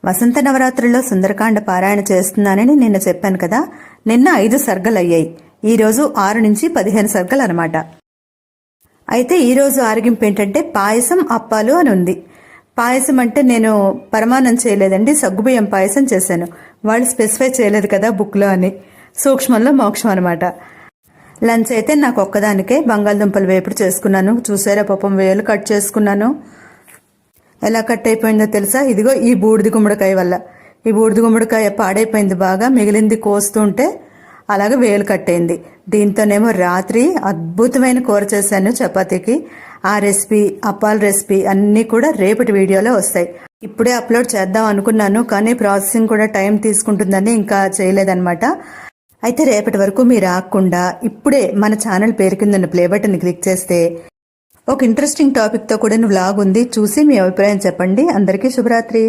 వసంత నవరాత్రుల్లో సుందరకాండ పారాయణ చేస్తున్నానని నిన్న చెప్పాను కదా. నిన్న 5 సర్గలు అయ్యాయి. ఈరోజు 6 నుంచి 15 సర్గలు అనమాట. అయితే ఈరోజు ఆరగింపు ఏంటంటే పాయసం అప్పాలు అని ఉంది. పాయసం అంటే నేను పరమాన్నం చేయలేదండి, సగ్గుబియ్యం పాయసం చేశాను. వాళ్ళు స్పెసిఫై చేయలేదు కదా బుక్లో అని. సూక్ష్మంలో మోక్షం అనమాట. లంచ్ అయితే నాకు ఒక్కదానికే బంగాళదుంపలు వేపుడు చేసుకున్నాను. చూసారా పాపం వేలు కట్ చేసుకున్నాను. ఎలా కట్ అయిపోయిందో తెలుసా? ఇదిగో ఈ బూడిది గుమ్మడికాయ వల్ల. ఈ బూడిది గుమ్మడికాయ పాడైపోయింది బాగా, మిగిలింది కోస్తుంటే అలాగే వేలు కట్ అయింది. దీంతోనేమో రాత్రి అద్భుతమైన కూర చేశాను చపాతీకి. ఆ రెసిపీ, అప్పాల రెసిపీ అన్నీ కూడా రేపటి వీడియోలో వస్తాయి. ఇప్పుడే అప్లోడ్ చేద్దాం అనుకున్నాను, కానీ ప్రాసెసింగ్ కూడా టైం తీసుకుంటుందని ఇంకా చేయలేదన్నమాట. అయితే రేపటి వరకు మీరు ఆగకుండా ఇప్పుడే మన ఛానల్ పేరు కింద ప్లే బటన్ క్లిక్ చేస్తే ఒక ఇంట్రెస్టింగ్ టాపిక్తో కూడా వ్లాగ్ ఉంది, చూసి మీ అభిప్రాయం చెప్పండి. అందరికీ శుభరాత్రి.